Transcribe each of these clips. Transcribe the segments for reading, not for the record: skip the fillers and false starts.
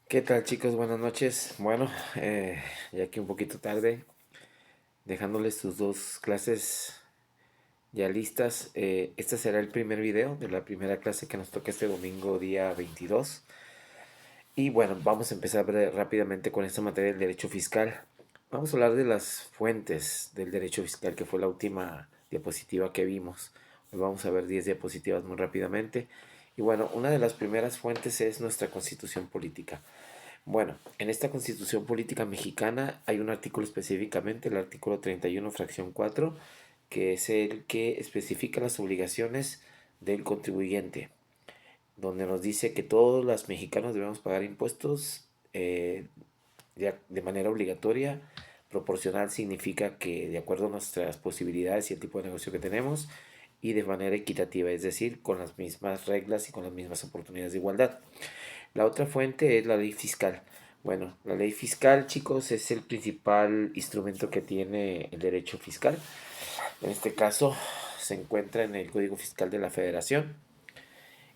¿Qué tal, chicos? Buenas noches. Bueno, ya aquí un poquito tarde, dejándoles sus dos clases ya listas. Este será el primer video de la primera clase que nos toca este domingo, día 22. Y bueno, vamos a empezar rápidamente con esta materia del derecho fiscal. Vamos a hablar de las fuentes del derecho fiscal, que fue la última diapositiva que vimos. Hoy vamos a ver 10 diapositivas muy rápidamente. Y bueno, una de las primeras fuentes es nuestra constitución política. Bueno, en esta Constitución Política Mexicana hay un artículo específicamente, el artículo 31, fracción 4, que es el que especifica las obligaciones del contribuyente, donde nos dice que todos los mexicanos debemos pagar impuestos de manera obligatoria. Proporcional significa que de acuerdo a nuestras posibilidades y el tipo de negocio que tenemos, y de manera equitativa, es decir, con las mismas reglas y con las mismas oportunidades de igualdad. La otra fuente es la ley fiscal. Bueno, la ley fiscal, chicos, es el principal instrumento que tiene el derecho fiscal. En este caso, se encuentra en el Código Fiscal de la Federación,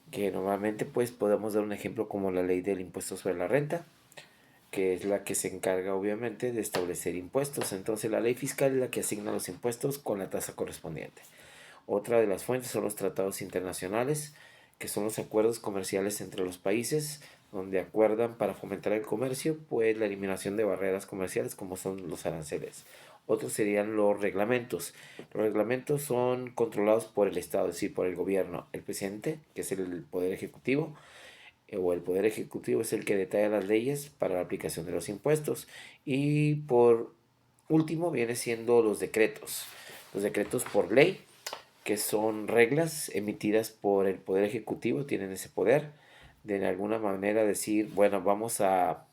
que normalmente pues podemos dar un ejemplo como la ley del impuesto sobre la renta, que es la que se encarga obviamente de establecer impuestos. Entonces la ley fiscal es la que asigna los impuestos con la tasa correspondiente. Otra de las fuentes son los tratados internacionales, que son los acuerdos comerciales entre los países, donde acuerdan para fomentar el comercio, pues la eliminación de barreras comerciales como son los aranceles. Otros serían los reglamentos. Los reglamentos son controlados por el Estado, es decir, por el gobierno. El presidente, que es el poder ejecutivo, o el poder ejecutivo es el que detalla las leyes para la aplicación de los impuestos. Y por último viene siendo los decretos. Los decretos por ley, que son reglas emitidas por el Poder Ejecutivo, tienen ese poder de alguna manera decir, bueno, vamos a,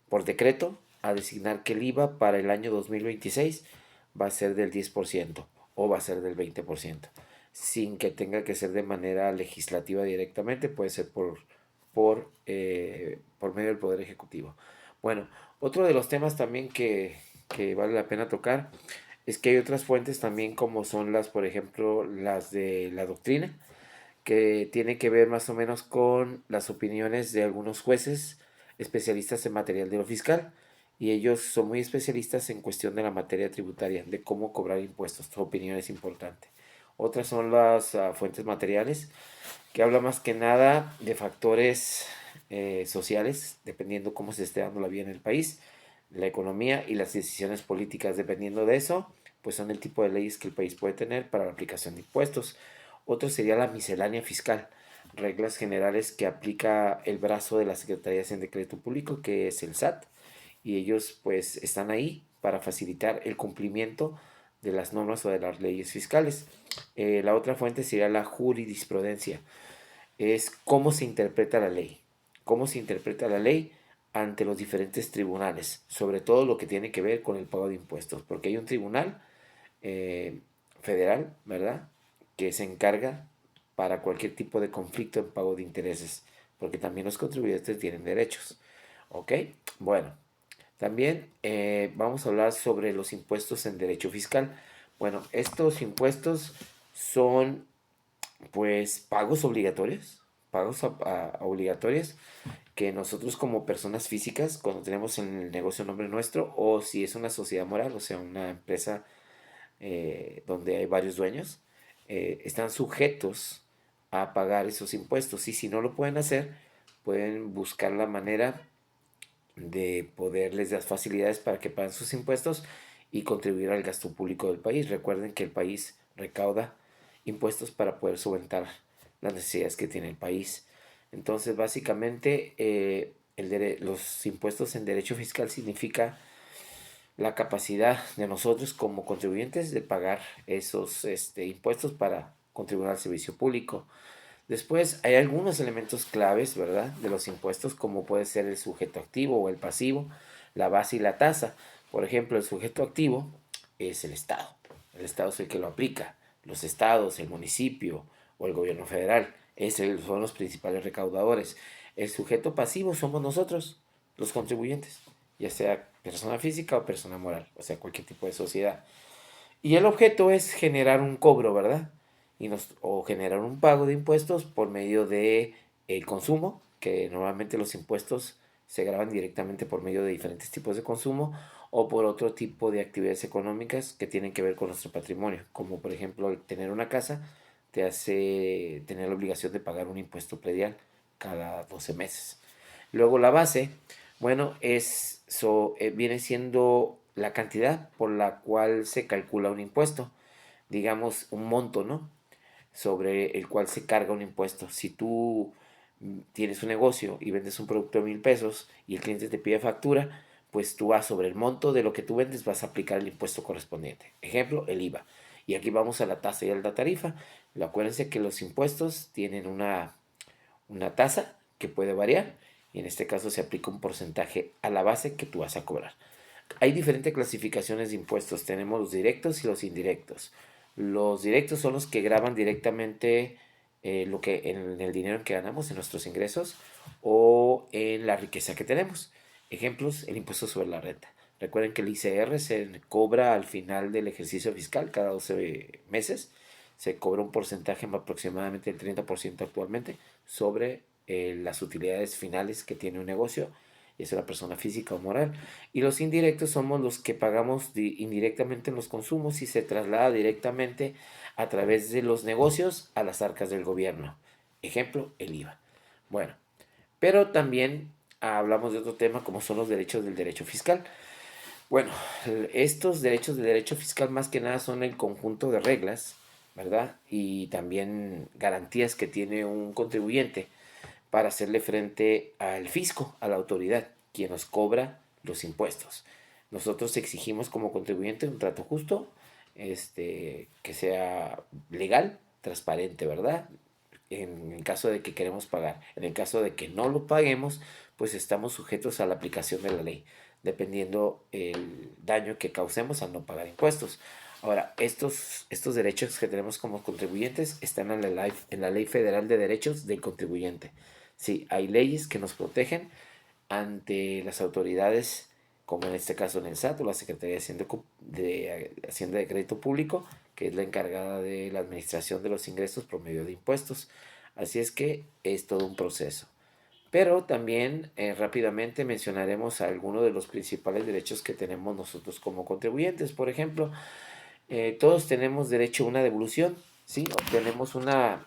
por decreto, a designar que el IVA para el año 2026 va a ser del 10% o va a ser del 20%, sin que tenga que ser de manera legislativa directamente, puede ser por medio del Poder Ejecutivo. Bueno, otro de los temas también que vale la pena tocar es que hay otras fuentes también como son las, por ejemplo, las de la doctrina, que tiene que ver más o menos con las opiniones de algunos jueces especialistas en material de lo fiscal. Y ellos son muy especialistas en cuestión de la materia tributaria, de cómo cobrar impuestos. Su opinión es importante. Otras son las fuentes materiales, que habla más que nada de factores sociales, dependiendo cómo se esté dando la vida en el país, la economía y las decisiones políticas, dependiendo de eso, pues son el tipo de leyes que el país puede tener para la aplicación de impuestos. Otro sería la miscelánea fiscal, reglas generales que aplica el brazo de la Secretaría de Hacienda y Crédito Público, que es el SAT, y ellos pues están ahí para facilitar el cumplimiento de las normas o de las leyes fiscales. La otra fuente sería la jurisprudencia, es cómo se interpreta la ley, cómo se interpreta la ley ante los diferentes tribunales, sobre todo lo que tiene que ver con el pago de impuestos, porque hay un tribunal eh, federal, ¿verdad?, que se encarga para cualquier tipo de conflicto en pago de intereses, porque también los contribuyentes tienen derechos. ¿Ok? Bueno, también vamos a hablar sobre los impuestos en derecho fiscal. Bueno, estos impuestos son pues pagos obligatorios que nosotros como personas físicas, cuando tenemos en el negocio nombre nuestro, o si es una sociedad moral, o sea, una empresa donde hay varios dueños, están sujetos a pagar esos impuestos. Y si no lo pueden hacer, pueden buscar la manera de poderles dar facilidades para que paguen sus impuestos y contribuir al gasto público del país. Recuerden que el país recauda impuestos para poder solventar las necesidades que tiene el país. Entonces, básicamente, los impuestos en derecho fiscal significa la capacidad de nosotros como contribuyentes de pagar esos impuestos para contribuir al servicio público. Después hay algunos elementos claves, ¿verdad?, de los impuestos, como puede ser el sujeto activo o el pasivo, la base y la tasa. Por ejemplo, el sujeto activo es el Estado. El Estado es el que lo aplica. Los estados, el municipio o el gobierno federal son los principales recaudadores. El sujeto pasivo somos nosotros, los contribuyentes, ya sea persona física o persona moral, o sea, cualquier tipo de sociedad. Y el objeto es generar un cobro, ¿verdad? O generar un pago de impuestos por medio de el consumo, que normalmente los impuestos se graban directamente por medio de diferentes tipos de consumo o por otro tipo de actividades económicas que tienen que ver con nuestro patrimonio, como por ejemplo el tener una casa te hace tener la obligación de pagar un impuesto predial cada 12 meses. Luego la base, bueno, viene siendo la cantidad por la cual se calcula un impuesto, digamos un monto, ¿no? Sobre el cual se carga un impuesto. Si tú tienes un negocio y vendes un producto de 1,000 pesos y el cliente te pide factura, pues tú vas sobre el monto de lo que tú vendes, vas a aplicar el impuesto correspondiente. Ejemplo, el IVA. Y aquí vamos a la tasa y a la tarifa. Acuérdense que los impuestos tienen una tasa que puede variar y en este caso se aplica un porcentaje a la base que tú vas a cobrar. Hay diferentes clasificaciones de impuestos. Tenemos los directos y los indirectos. Los directos son los que graban directamente lo que en el dinero que ganamos, en nuestros ingresos o en la riqueza que tenemos. Ejemplos, el impuesto sobre la renta. Recuerden que el ICR se cobra al final del ejercicio fiscal, cada 12 meses. Se cobra un porcentaje aproximadamente del 30% actualmente sobre las utilidades finales que tiene un negocio, y es una persona física o moral. Y los indirectos somos los que pagamos indirectamente en los consumos y se traslada directamente a través de los negocios a las arcas del gobierno. Ejemplo, el IVA. Bueno, pero también hablamos de otro tema como son los derechos del derecho fiscal. Bueno, estos derechos del derecho fiscal más que nada son el conjunto de reglas, ¿verdad? Y también garantías que tiene un contribuyente para hacerle frente al fisco, a la autoridad, quien nos cobra los impuestos. Nosotros exigimos como contribuyente un trato justo, que sea legal, transparente, ¿verdad? En el caso de que queremos pagar. En el caso de que no lo paguemos, pues estamos sujetos a la aplicación de la ley, dependiendo el daño que causemos al no pagar impuestos. Ahora, estos derechos que tenemos como contribuyentes están en la Ley Federal de Derechos del Contribuyente. Sí, hay leyes que nos protegen ante las autoridades, como en este caso en el SAT o la Secretaría de Hacienda de Crédito Público, que es la encargada de la administración de los ingresos por medio de impuestos. Así es que es todo un proceso. Pero también rápidamente mencionaremos algunos de los principales derechos que tenemos nosotros como contribuyentes. Por ejemplo, todos tenemos derecho a una devolución, ¿sí? Obtenemos una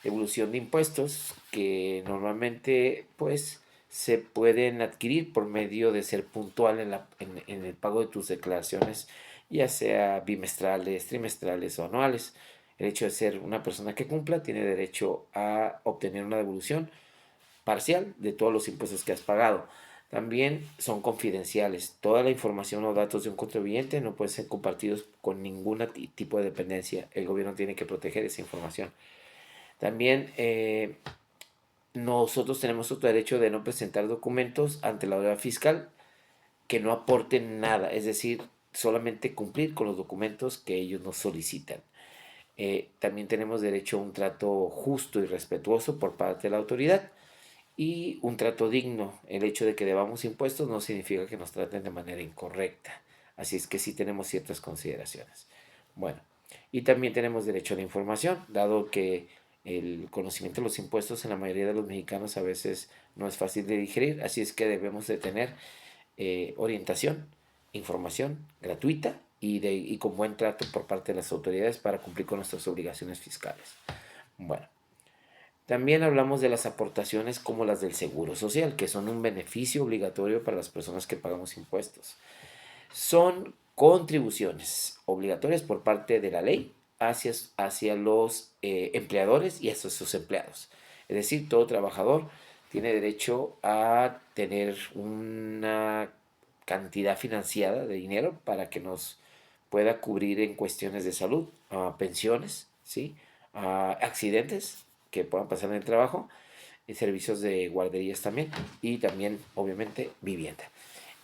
devolución de impuestos que normalmente pues se pueden adquirir por medio de ser puntual en el pago de tus declaraciones, ya sea bimestrales, trimestrales o anuales. El hecho de ser una persona que cumpla tiene derecho a obtener una devolución parcial de todos los impuestos que has pagado. También son confidenciales. Toda la información o datos de un contribuyente no pueden ser compartidos con ningún tipo de dependencia. El gobierno tiene que proteger esa información. También nosotros tenemos otro derecho de no presentar documentos ante la autoridad fiscal que no aporten nada, es decir, solamente cumplir con los documentos que ellos nos solicitan. También tenemos derecho a un trato justo y respetuoso por parte de la autoridad y un trato digno. El hecho de que debamos impuestos no significa que nos traten de manera incorrecta. Así es que sí tenemos ciertas consideraciones. Bueno, y también tenemos derecho a la información, dado que el conocimiento de los impuestos en la mayoría de los mexicanos a veces no es fácil de digerir, así es que debemos de tener orientación, información gratuita y con buen trato por parte de las autoridades para cumplir con nuestras obligaciones fiscales. Bueno, también hablamos de las aportaciones como las del Seguro Social, que son un beneficio obligatorio para las personas que pagamos impuestos. Son contribuciones obligatorias por parte de la ley hacia los empleadores y hacia sus empleados. Es decir, todo trabajador tiene derecho a tener una cantidad financiada de dinero para que nos pueda cubrir en cuestiones de salud, pensiones, ¿sí? Accidentes que puedan pasar en el trabajo, y servicios de guarderías también, y también, obviamente, vivienda.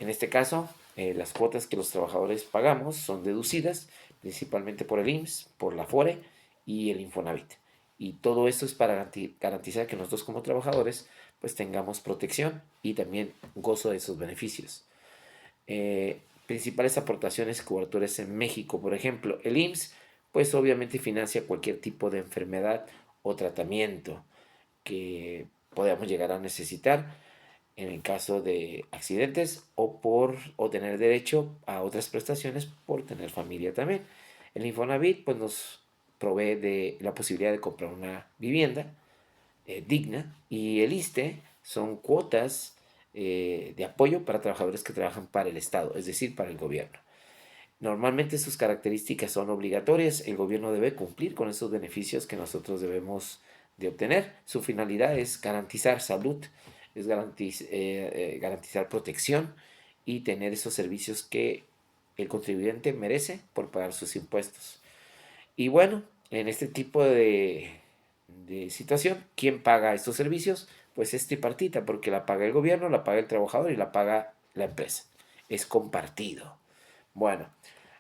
En este caso, las cuotas que los trabajadores pagamos son deducidas principalmente por el IMSS, por la FORE y el Infonavit. Y todo esto es para garantizar que nosotros como trabajadores pues tengamos protección y también gozo de esos beneficios. Principales aportaciones y coberturas en México, por ejemplo, el IMSS pues obviamente financia cualquier tipo de enfermedad o tratamiento que podamos llegar a necesitar. en el caso de accidentes o tener derecho a otras prestaciones por tener familia también. El Infonavit pues nos provee de la posibilidad de comprar una vivienda digna, y el ISSSTE son cuotas de apoyo para trabajadores que trabajan para el Estado, es decir, para el gobierno. Normalmente sus características son obligatorias, el gobierno debe cumplir con esos beneficios que nosotros debemos de obtener. Su finalidad es garantizar salud, es garantizar protección y tener esos servicios que el contribuyente merece por pagar sus impuestos. Y bueno, en este tipo de situación, ¿quién paga estos servicios? Pues es tripartita, porque la paga el gobierno, la paga el trabajador y la paga la empresa. Es compartido. Bueno,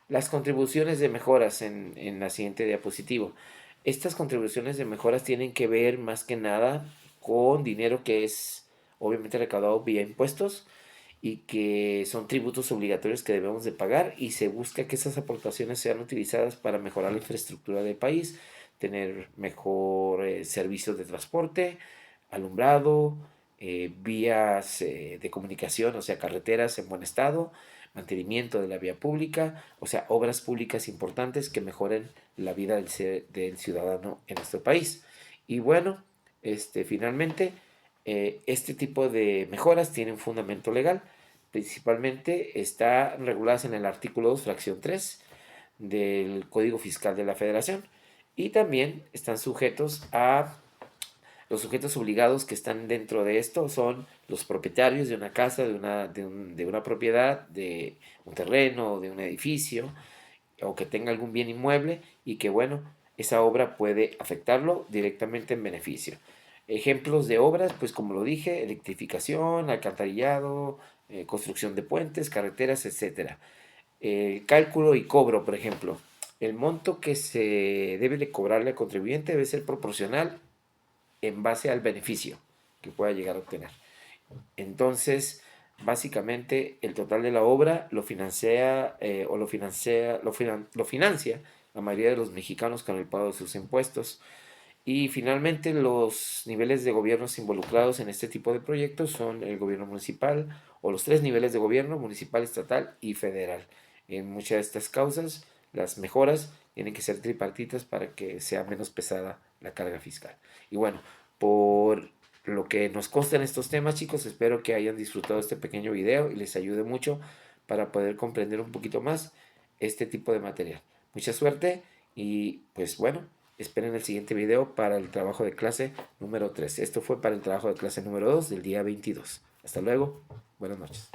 las contribuciones de mejoras en la siguiente diapositiva. Estas contribuciones de mejoras tienen que ver más que nada con dinero que es obviamente recaudado vía impuestos y que son tributos obligatorios que debemos de pagar, y se busca que esas aportaciones sean utilizadas para mejorar la infraestructura del país, tener mejor servicios de transporte, alumbrado, vías de comunicación, o sea, carreteras en buen estado, mantenimiento de la vía pública, o sea, obras públicas importantes que mejoren la vida del ciudadano en nuestro país. Y bueno, finalmente, este tipo de mejoras tienen fundamento legal. Principalmente está reguladas en el artículo 2, fracción 3 del Código Fiscal de la Federación, y también están sujetos a los sujetos obligados que están dentro de esto son los propietarios de una casa, de una propiedad, de un terreno, de un edificio, o que tenga algún bien inmueble y que, bueno, esa obra puede afectarlo directamente en beneficio. Ejemplos de obras, pues como lo dije, electrificación, alcantarillado, construcción de puentes, carreteras, etcétera. Cálculo y cobro, por ejemplo. El monto que se debe de cobrarle al contribuyente debe ser proporcional en base al beneficio que pueda llegar a obtener. Entonces, básicamente, el total de la obra lo financia lo financia la mayoría de los mexicanos con el pago de sus impuestos. Y finalmente, los niveles de gobiernos involucrados en este tipo de proyectos son el gobierno municipal, o los tres niveles de gobierno: municipal, estatal y federal. En muchas de estas causas, las mejoras tienen que ser tripartitas para que sea menos pesada la carga fiscal. Y bueno, por lo que nos consta en estos temas, chicos, espero que hayan disfrutado este pequeño video y les ayude mucho para poder comprender un poquito más este tipo de material. Mucha suerte y pues bueno, esperen el siguiente video para el trabajo de clase número 3. Esto fue para el trabajo de clase número 2 del día 22. Hasta luego. Buenas noches.